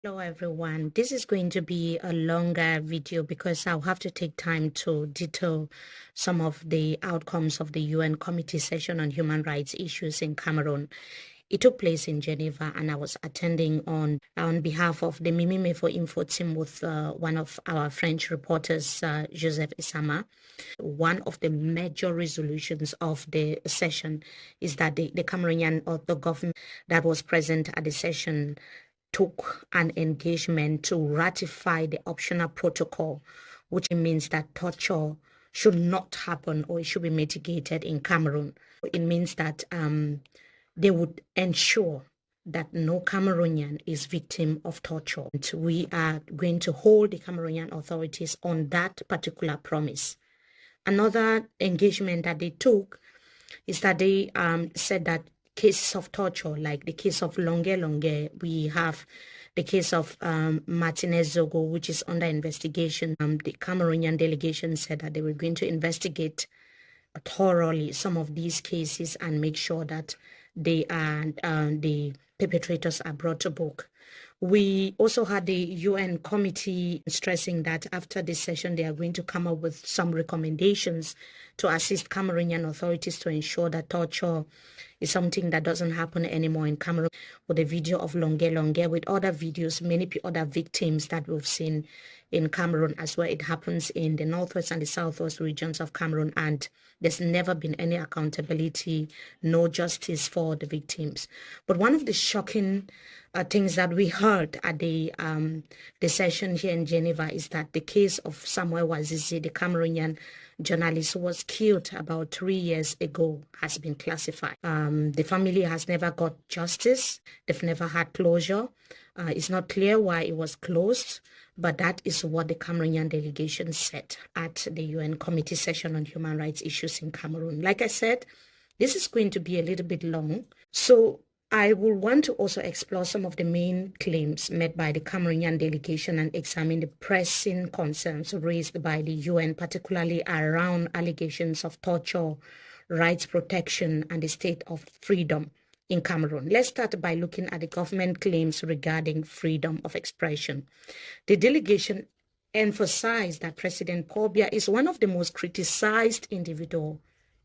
Hello everyone. This is going to be a longer video because I'll have to take time to detail some of the outcomes of the UN Committee session on human rights issues in Cameroon. It took place in Geneva and I was attending on behalf of the Mimime for Info team with one of our French reporters, Joseph Isama. One of the major resolutions of the session is that the Cameroonian or the government that was present at the session took an engagement to ratify the optional protocol, which means that torture should not happen or it should be mitigated in Cameroon. It means that they would ensure that no Cameroonian is victim of torture. And we are going to hold the Cameroonian authorities on that particular promise. Another engagement that they took is that they said that cases of torture, like the case of Longe, we have the case of Martinez Zogo, which is under investigation. The Cameroonian delegation said that they were going to investigate thoroughly some of these cases and make sure that the perpetrators are brought to book. We also had the UN committee stressing that after this session, they are going to come up with some recommendations to assist Cameroonian authorities to ensure that torture is something that doesn't happen anymore in Cameroon. With a video of Longe, with other videos, many other victims that we've seen in Cameroon as well. It happens in the northwest and the southwest regions of Cameroon, and there's never been any accountability, no justice for the victims. But one of the shocking things that we heard at the session here in Geneva is that the case of Samuel Wazizi, the Cameroonian journalist who was killed about 3 years ago, has been classified. The family has never got justice. They've never had closure. It's not clear why it was closed, but that is what the Cameroonian delegation said at the UN Committee session on human rights issues in Cameroon. Like I said, this is going to be a little bit long. So I will want to also explore some of the main claims made by the Cameroonian delegation and examine the pressing concerns raised by the UN, particularly around allegations of torture, rights protection, and the state of freedom in Cameroon. Let's start by looking at the government claims regarding freedom of expression. The delegation emphasized that President Paul Biya is one of the most criticized individuals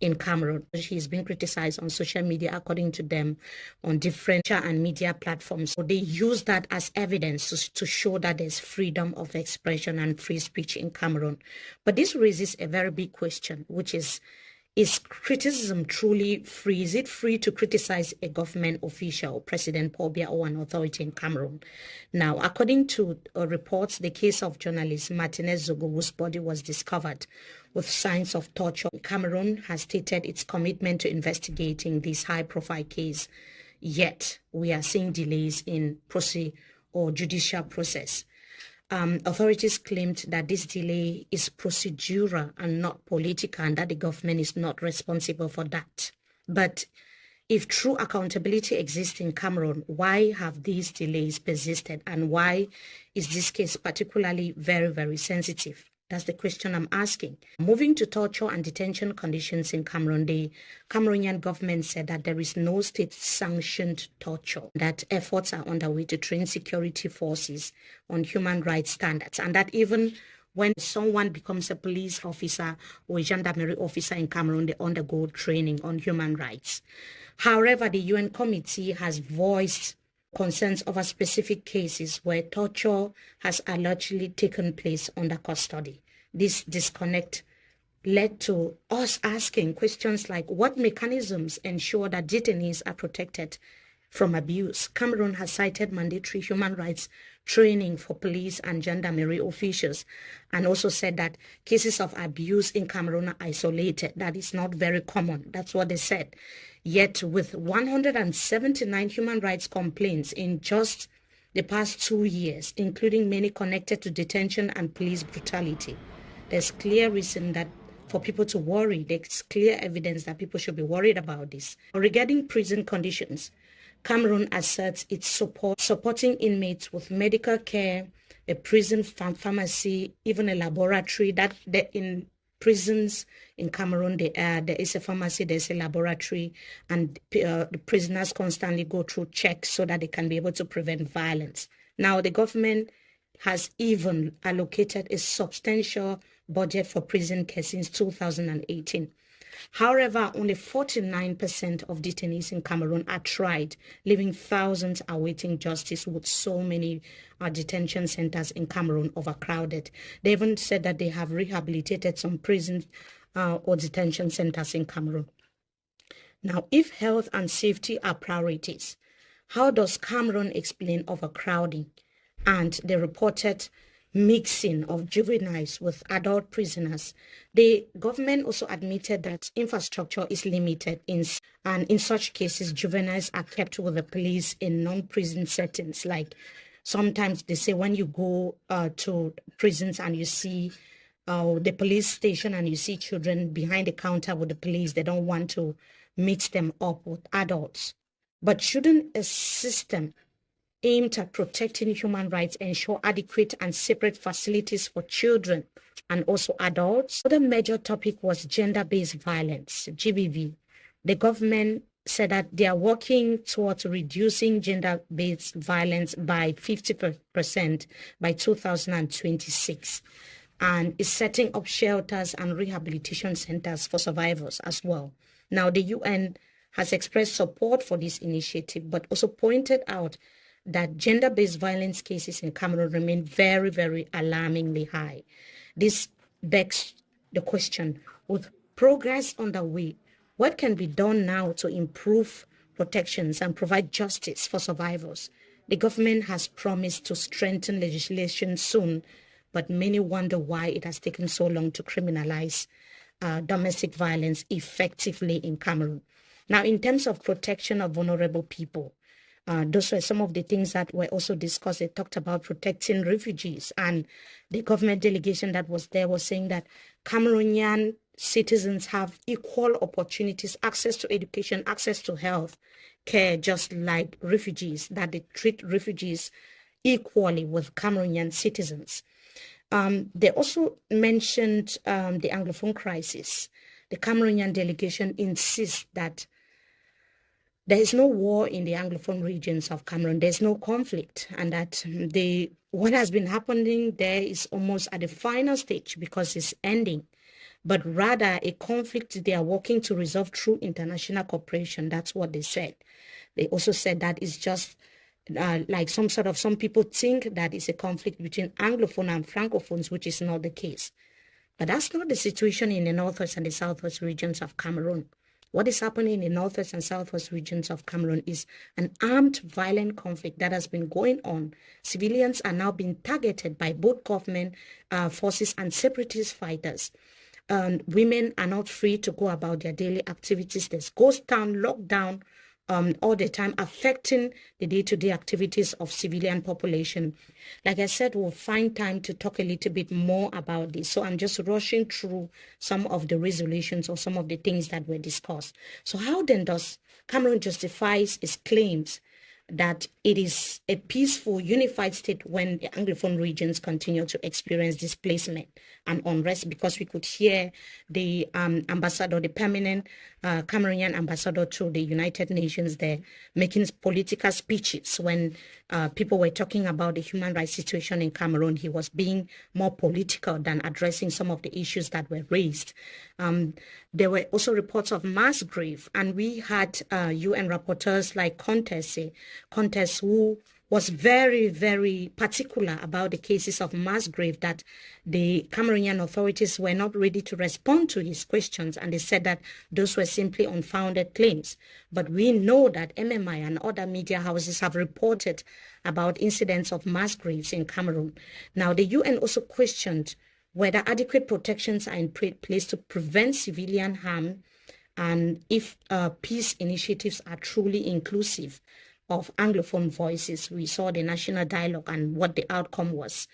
in Cameroon. He's been criticized on social media, according to them, on different and media platforms. So they use that as evidence to show that there's freedom of expression and free speech in Cameroon. But this raises a very big question, which is criticism truly free? Is it free to criticize a government official, President Paul Biya, or an authority in Cameroon? Now, according to reports, the case of journalist Martinez Zogo, whose body was discovered with signs of torture, Cameroon has stated its commitment to investigating this high-profile case. Yet, we are seeing delays in judicial process. Authorities claimed that this delay is procedural and not political, and that the government is not responsible for that. But if true accountability exists in Cameroon, why have these delays persisted, and why is this case particularly very, very sensitive? That's the question I'm asking. Moving to torture and detention conditions in Cameroon, the Cameroonian government said that there is no state-sanctioned torture, that efforts are underway to train security forces on human rights standards, and that even when someone becomes a police officer or a gendarmerie officer in Cameroon, they undergo training on human rights. However, the UN committee has voiced concerns over specific cases where torture has allegedly taken place under custody. This disconnect led to us asking questions like, what mechanisms ensure that detainees are protected from abuse? Cameroon has cited mandatory human rights training for police and gendarmerie officials, and also said that cases of abuse in Cameroon are isolated. That is not very common. That's what they said. Yet, with 179 human rights complaints in just the past 2 years, including many connected to detention and police brutality, there's clear reason that for people to worry. There's clear evidence that people should be worried about this. Regarding prison conditions, Cameroon asserts it's supporting inmates with medical care, a prison pharmacy, even a laboratory. That in prisons in Cameroon, there is a pharmacy, there's a laboratory, and the prisoners constantly go through checks so that they can be able to prevent violence. Now, the government has even allocated a substantial budget for prison care since 2018. However, only 49% of detainees in Cameroon are tried, leaving thousands awaiting justice with so many detention centers in Cameroon overcrowded. They even said that they have rehabilitated some prisons or detention centers in Cameroon. Now, if health and safety are priorities, how does Cameroon explain overcrowding and the reported mixing of juveniles with adult prisoners? The government also admitted that infrastructure is limited and in such cases, juveniles are kept with the police in non-prison settings. Like sometimes they say when you go to prisons and you see the police station and you see children behind the counter with the police, they don't want to mix them up with adults. But shouldn't a system aimed at protecting human rights ensure adequate and separate facilities for children and also adults? Another major topic was gender-based violence, GBV. The government said that they are working towards reducing gender-based violence by 50% by 2026 and is setting up shelters and rehabilitation centers for survivors as well. Now, the UN has expressed support for this initiative, but also pointed out that gender-based violence cases in Cameroon remain very, very alarmingly high. This begs the question, with progress underway, what can be done now to improve protections and provide justice for survivors? The government has promised to strengthen legislation soon, but many wonder why it has taken so long to criminalize domestic violence effectively in Cameroon. Now, in terms of protection of vulnerable people, those were some of the things that were also discussed. They talked about protecting refugees, and the government delegation that was there was saying that Cameroonian citizens have equal opportunities, access to education, access to health care, just like refugees, that they treat refugees equally with Cameroonian citizens. They also mentioned the Anglophone crisis. The Cameroonian delegation insists that there is no war in the Anglophone regions of Cameroon. There's no conflict, and that what has been happening there is almost at the final stage because it's ending, but rather a conflict they are working to resolve through international cooperation. That's what they said. They also said that it's just like some people think that it's a conflict between Anglophone and Francophones, which is not the case. But that's not the situation in the northwest and the southwest regions of Cameroon. What is happening in the northwest and southwest regions of Cameroon is an armed, violent conflict that has been going on. Civilians are now being targeted by both government forces and separatist fighters. Women are not free to go about their daily activities. There's ghost town, lockdown, all the time, affecting the day-to-day activities of civilian population. Like I said, we'll find time to talk a little bit more about this. So I'm just rushing through some of the resolutions or some of the things that were discussed. So how then does Cameroon justify its claims that it is a peaceful, unified state when the Anglophone regions continue to experience displacement and unrest? Because we could hear the ambassador, the permanent Cameroonian ambassador to the United Nations there, making political speeches when people were talking about the human rights situation in Cameroon. He was being more political than addressing some of the issues that were raised. There were also reports of mass grave, and we had UN rapporteurs like Contes, who was very, very particular about the cases of mass grave, that the Cameroonian authorities were not ready to respond to his questions, and they said that those were simply unfounded claims. But we know that MMI and other media houses have reported about incidents of mass graves in Cameroon. Now, the UN also questioned whether adequate protections are in place to prevent civilian harm, and if peace initiatives are truly inclusive of Anglophone voices. We saw the national dialogue and what the outcome was.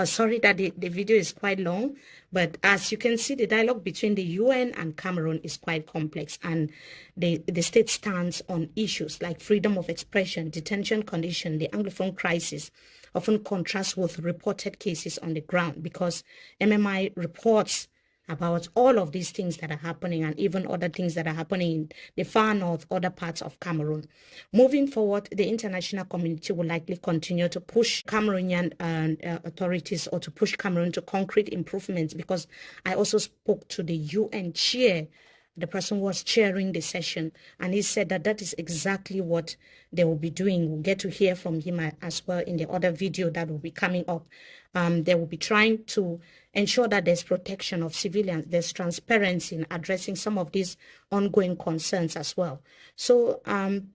Sorry that the video is quite long, but as you can see, the dialogue between the UN and Cameroon is quite complex, and the state stands on issues like freedom of expression, detention condition, the Anglophone crisis, often contrasts with reported cases on the ground, because MMI reports about all of these things that are happening and even other things that are happening in the far north, other parts of Cameroon. Moving forward, the international community will likely continue to push Cameroonian authorities or to push Cameroon to concrete improvements, because I also spoke to the UN chair. The person was chairing the session, and he said that that is exactly what they will be doing. We'll get to hear from him as well in the other video that will be coming up. They will be trying to ensure that there's protection of civilians, there's transparency in addressing some of these ongoing concerns as well. So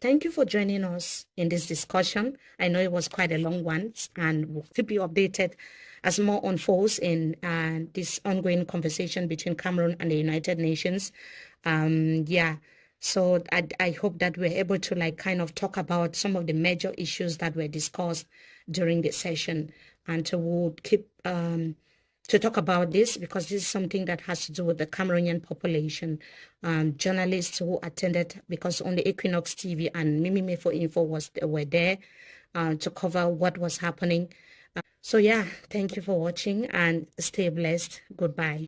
thank you for joining us in this discussion. I know it was quite a long one, and we'll keep you updated as more unfolds in this ongoing conversation between Cameroon and the United Nations. So I hope that we're able to kind of talk about some of the major issues that were discussed during the session, and we'll keep to talk about this, because this is something that has to do with the Cameroonian population. Journalists who attended, because only Equinox TV and Mimi Mefo Info were there to cover what was happening. So yeah, thank you for watching and stay blessed. Goodbye.